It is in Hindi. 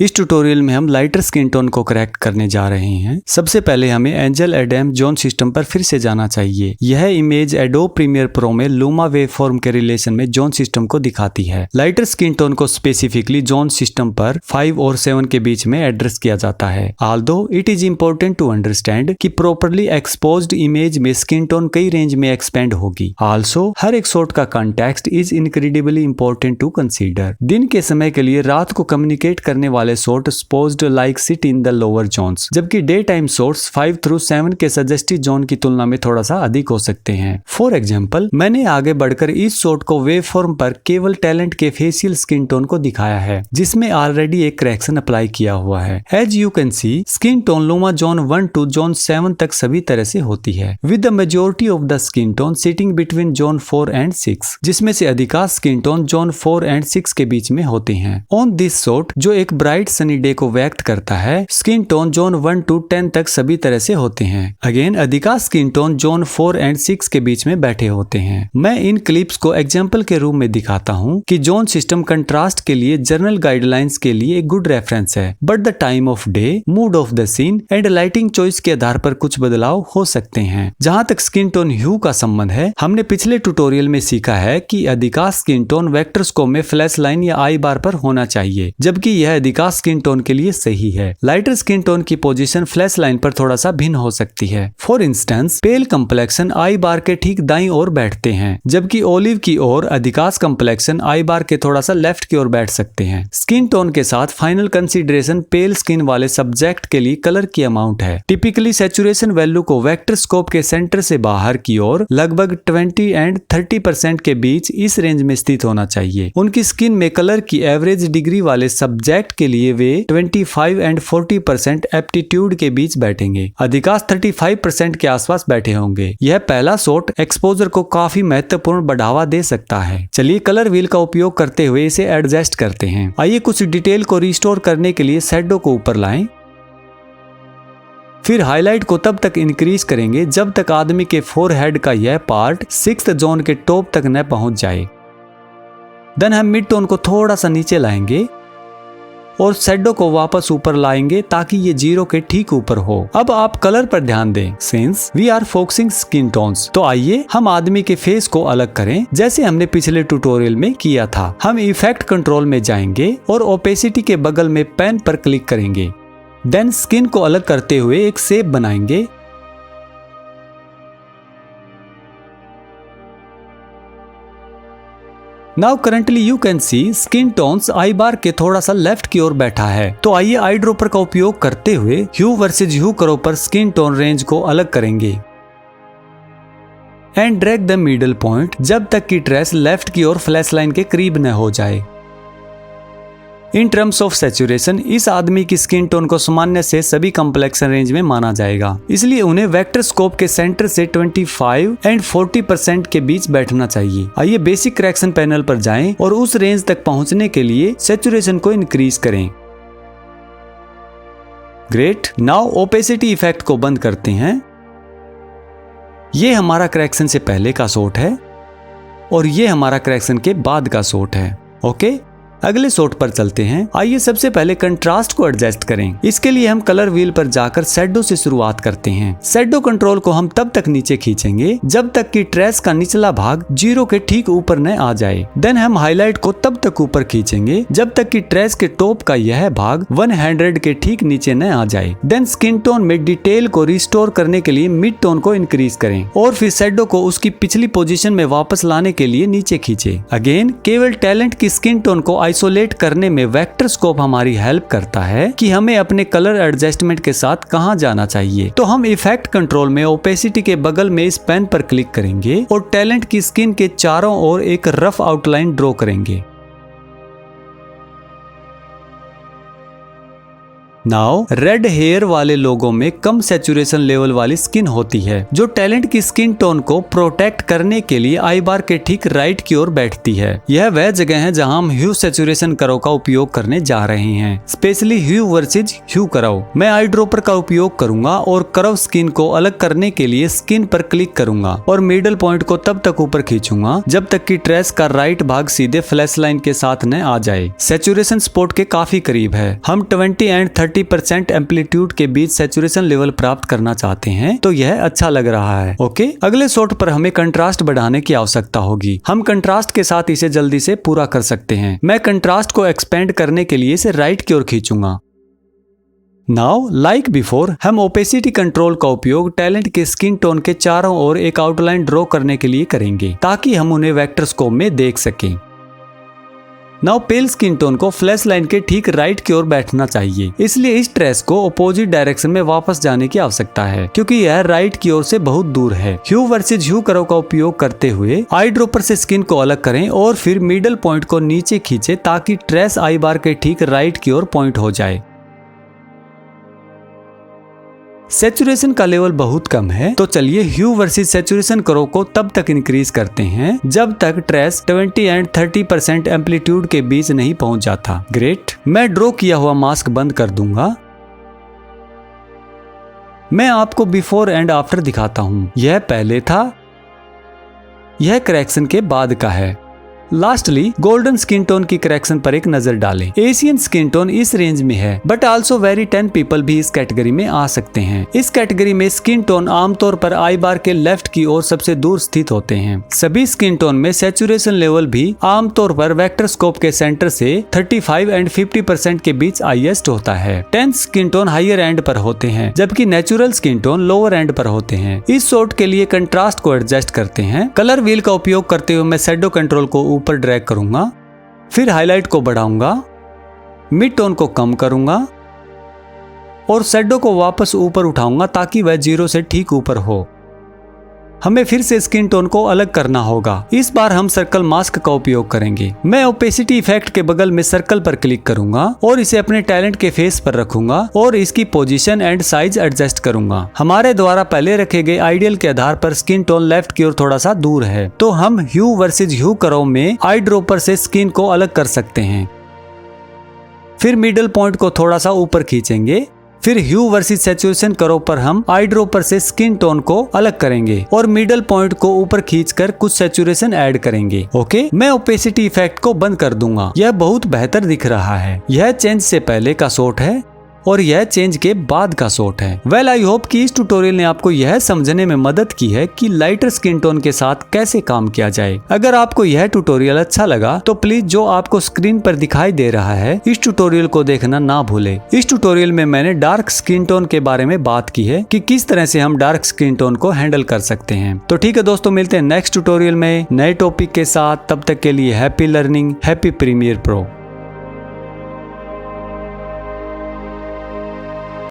इस ट्यूटोरियल में हम लाइटर स्किन टोन को करेक्ट करने जा रहे हैं। सबसे पहले हमें एंजल एडम जोन सिस्टम पर फिर से जाना चाहिए। यह इमेज एडोब प्रीमियर प्रो में लूमा वेवफॉर्म के रिलेशन में जोन सिस्टम को दिखाती है। लाइटर स्किन टोन को स्पेसिफिकली जोन सिस्टम पर 5 और 7 के बीच में एड्रेस किया जाता है। Although it is important to understand कि प्रॉपर्ली एक्सपोज्ड इमेज में स्किन टोन कई रेंज में एक्सपेंड होगी। आल्सो हर एक शॉट का context is incredibly important to consider. दिन के समय के लिए रात को कम्युनिकेट करने वाले shot supposed like sit in the lower zones, जबकि डे टाइम शॉट्स 5 through 7 के सजेस्टिव जोन की तुलना में थोड़ा सा अधिक हो सकते हैं। फॉर एग्जाम्पल, मैंने आगे बढ़कर इस शॉट को वेव फॉर्म पर केवल टैलेंट के फेशियल स्किन टोन को दिखाया है, जिसमें ऑलरेडी एक करेक्शन अप्लाई किया हुआ है। As you can see, skin tone luma zone 1 to zone 7 तक सभी तरह से होती है, with the majority of the skin tone sitting between zone 4 and 6, जिसमें से अधिकांश स्किन टोन जोन 4 and 6 के बीच में होते हैं। ऑन दिस शॉट, जो एक ब्राइट सनी डे को व्यक्त करता है, स्किन टोन जोन 1 to 10 तक सभी तरह से होते हैं। अगेन अधिकांश स्किन टोन जोन 4 and 6 के बीच में बैठे होते हैं। मैं इन क्लिप्स को एग्जांपल के रूप में दिखाता हूं कि जोन सिस्टम कंट्रास्ट के लिए जर्नल गाइडलाइंस के लिए एक गुड रेफरेंस है, but the time of day, mood of the scene and lighting choice के आधार पर कुछ बदलाव हो सकते हैं। जहां तक स्किन टोन ह्यू का संबंध है, हमने पिछले ट्यूटोरियल में सीखा है कि अधिकांश स्किन टोन वेक्टर स्कोप में फ्लैश लाइन या आई बार पर होना चाहिए, जबकि यह अधिकांश स्किन टोन के लिए सही है। लाइटर स्किन टोन की पोजीशन फ्लैश लाइन पर थोड़ा सा भिन्न हो सकती है। फॉर इंस्टेंस, पेल कंप्लेक्शन आई बार के ठीक दाईं ओर बैठते हैं, जबकि ओलिव की ओर अधिकांश कंप्लेक्शन आई बार के थोड़ा सा लेफ्ट की ओर बैठ सकते हैं। स्किन टोन के साथ फाइनल कंसीडरेशन पेल स्किन वाले सब्जेक्ट के लिए कलर की अमाउंट है। टिपिकली सैचुरेशन वैल्यू को वेक्टर स्कोप के सेंटर से बाहर की ओर लगभग 20 and 30% के बीच इस रेंज में स्थित होना चाहिए। उनकी स्किन में कलर की एवरेज डिग्री वाले सब्जेक्ट के लिए वे 25 and 40% एप्टीट्यूड के बीच बैठेंगे। अधिकांश 35% के आसपास बैठे होंगे। यह पहला शॉट एक्सपोजर को काफी महत्वपूर्ण बढ़ावा दे सकता है। चलिए कलर व्हील का उपयोग करते हुए इसे एडजस्ट करते हैं। आइए कुछ डिटेल को रिस्टोर करने के लिए शैडो को ऊपर लाएं। फिर हाईलाइट को तब तक इंक्रीज करेंगे जब तक आदमी के फोरहेड का यह पार्ट 6th जोन के टॉप तक न पहुंच जाए। देन हम मिड टोन को थोड़ा सा नीचे लाएंगे और शैडो को वापस ऊपर लाएंगे ताकि ये 0 के ठीक ऊपर हो। अब आप कलर पर ध्यान दें, since we are focusing skin tones. तो आइए हम आदमी के फेस को अलग करें, जैसे हमने पिछले ट्यूटोरियल में किया था। हम इफेक्ट कंट्रोल में जाएंगे और ओपेसिटी के बगल में पेन पर क्लिक करेंगे। देन स्किन को अलग करते हुए एक शेप बनाएंगे। Now currently you can see skin tones आई बार के थोड़ा सा लेफ्ट की ओर बैठा है। तो आइए आई ड्रॉपर का उपयोग करते हुए ह्यू वर्सेज ह्यू करो पर स्किन टोन रेंज को अलग करेंगे and drag the middle point जब तक कि ट्रेस लेफ्ट की ओर फ्लैश लाइन के करीब न हो जाए। इन टर्म्स ऑफ सैचुरेशन, इस आदमी की स्किन टोन को सामान्य से सभी कम्प्लेक्शन रेंज में माना जाएगा, इसलिए उन्हें वेक्टर स्कोप के सेंटर से 25 and 40% के बीच बैठना चाहिए। आइए बेसिक करेक्शन पैनल पर जाएं और उस रेंज तक पहुंचने के लिए सैचुरेशन को इंक्रीज करें। ग्रेट। नाउ ओपेसिटी इफेक्ट को बंद करते हैं। ये हमारा करेक्शन से पहले का शॉट है और ये हमारा करेक्शन के बाद का शॉट है। ओके, अगले शॉट पर चलते हैं। आइए सबसे पहले कंट्रास्ट को एडजस्ट करें। इसके लिए हम कलर व्हील पर जाकर शैडो से शुरुआत करते हैं। शैडो कंट्रोल को हम तब तक नीचे खींचेंगे जब तक कि ट्रेस का निचला भाग 0 के ठीक ऊपर न आ जाए। देन हम हाईलाइट को तब तक ऊपर खींचेंगे जब तक कि ट्रेस के टॉप का यह भाग 100 के ठीक नीचे न आ जाए। देन स्किन टोन में डिटेल को रिस्टोर करने के लिए मिड टोन को इंक्रीज करें और फिर शैडो को उसकी पिछली पोजीशन में वापस लाने के लिए नीचे खींचे। अगेन केवल टैलेंट की स्किन टोन को आइसोलेट करने में वेक्टर स्कोप हमारी हेल्प करता है कि हमें अपने कलर एडजस्टमेंट के साथ कहां जाना चाहिए। तो हम इफेक्ट कंट्रोल में ओपेसिटी के बगल में इस पेन पर क्लिक करेंगे और टैलेंट की स्किन के चारों ओर एक रफ आउटलाइन ड्रॉ करेंगे। नाउ रेड हेयर वाले लोगों में कम सैचुरेशन लेवल वाली स्किन होती है, जो टैलेंट की स्किन टोन को प्रोटेक्ट करने के लिए आई बार के ठीक राइट की ओर बैठती है। यह वह जगह है जहां हम ह्यू सैचुरेशन कर्व का उपयोग करने जा रहे हैं, स्पेशली ह्यू वर्सेज ह्यू कर्व। मैं आई ड्रॉपर का उपयोग करूंगा और कर्व स्किन को अलग करने के लिए स्किन पर क्लिक करूंगा और मिडल पॉइंट को तब तक ऊपर खींचूंगा जब तक कि ट्रेस का राइट भाग सीधे फ्लैश लाइन के साथ न आ जाए। सैचुरेशन स्पॉट के काफी करीब है। हम 20 एंड 30% एम्पलीट्यूड के बीच सैचुरेशन लेवल प्राप्त करना चाहते हैं, तो यह अच्छा लग रहा है। ओके, अगले शॉट पर हमें कंट्रास्ट बढ़ाने की आवश्यकता होगी। हम कंट्रास्ट के साथ इसे जल्दी से पूरा कर सकते हैं। मैं कंट्रास्ट को एक्सपेंड करने के लिए इसे राइट की ओर खींचूंगा। नाउ लाइक बिफोर, हम ओपेसिटी कंट्रोल का उपयोग टैलेंट के स्किन टोन के चारों ओर एक आउटलाइन ड्रॉ करने के लिए करेंगे, ताकि हम उन्हें वेक्टर स्कोप में देख सकें। नाउ पेल स्किन टोन को फ्लैश लाइन के ठीक राइट की ओर बैठना चाहिए, इसलिए इस ट्रेस को अपोजिट डायरेक्शन में वापस जाने की आवश्यकता है, क्योंकि यह राइट की ओर से बहुत दूर है। ह्यू वर्सेज ह्यू कर्व का उपयोग करते हुए आई ड्रॉपर से स्किन को अलग करें और फिर मिडल पॉइंट को नीचे खींचे ताकि ट्रेस आई बार के ठीक राइट की ओर पॉइंट हो जाए। सैचुरेशन का लेवल बहुत कम है, तो चलिए ह्यू वर्सेस सैचुरेशन कर्व को तब तक इंक्रीज करते हैं जब तक ट्रेस 20 एंड 30% एम्पलीट्यूड के बीच नहीं पहुंच जाता। ग्रेट, मैं ड्रॉ किया हुआ मास्क बंद कर दूंगा। मैं आपको बिफोर एंड आफ्टर दिखाता हूं। यह पहले था, यह करेक्शन के बाद का है। लास्टली गोल्डन स्किन टोन की करेक्शन पर एक नजर डालें। एशियन स्किन टोन इस रेंज में है, बट आल्सो वेरी 10 पीपल भी इस कैटेगरी में आ सकते हैं। इस कैटेगरी में स्किन टोन आमतौर पर आई बार के लेफ्ट की ओर सबसे दूर स्थित होते हैं। सभी स्किन टोन में सैचुरेशन लेवल भी आमतौर पर वेक्टर स्कोप के सेंटर से 35 एंड 50% के बीच हाईएस्ट होता है। 10 स्किन टोन हायर एंड पर होते हैं, जबकि natural skin tone lower and पर होते हैं। इस शॉट के लिए कंट्रास्ट को एडजस्ट करते हैं। कलर व्हील का उपयोग करते हुए मैं शैडो कंट्रोल को ऊपर ड्रैग करूंगा, फिर हाईलाइट को बढ़ाऊंगा, मिड टोन को कम करूंगा और शैडो को वापस ऊपर उठाऊंगा ताकि वह 0 से ठीक ऊपर हो। हमें फिर से स्किन टोन को अलग करना होगा। इस बार हम सर्कल मास्क का उपयोग करेंगे। मैं ओपेसिटी इफेक्ट के बगल में सर्कल पर क्लिक करूंगा और इसे अपने टैलेंट के फेस पर रखूंगा और इसकी पोजीशन एंड साइज एडजस्ट करूंगा। हमारे द्वारा पहले रखे गए आइडियल के आधार पर स्किन टोन लेफ्ट की ओर थोड़ा सा दूर है, तो हम ह्यू वर्सेज ह्यू कर्व में आई ड्रॉपर से स्किन को अलग कर सकते हैं। फिर मिडल पॉइंट को थोड़ा सा ऊपर खींचेंगे। फिर ह्यू वर्सेस सैचुरेशन कर्व पर हम आई ड्रॉपर से स्किन टोन को अलग करेंगे और मिडल पॉइंट को ऊपर खींचकर कुछ सैचुरेशन ऐड करेंगे। ओके, मैं ओपेसिटी इफेक्ट को बंद कर दूंगा। यह बहुत बेहतर दिख रहा है। यह चेंज से पहले का शॉट है और यह चेंज के बाद का शॉट है। वेल, आई होप कि इस ट्यूटोरियल ने आपको यह समझने में मदद की है कि लाइटर स्किन टोन के साथ कैसे काम किया जाए। अगर आपको यह ट्यूटोरियल अच्छा लगा तो प्लीज जो आपको स्क्रीन पर दिखाई दे रहा है इस ट्यूटोरियल को देखना ना भूले। इस ट्यूटोरियल में मैंने डार्क स्किन टोन के बारे में बात की है कि किस तरह से हम डार्क स्किन टोन को हैंडल कर सकते हैं। तो ठीक है दोस्तों, मिलते हैं नेक्स्ट ट्यूटोरियल में नए टॉपिक के साथ। तब तक के लिए happy learning, happy Premiere pro.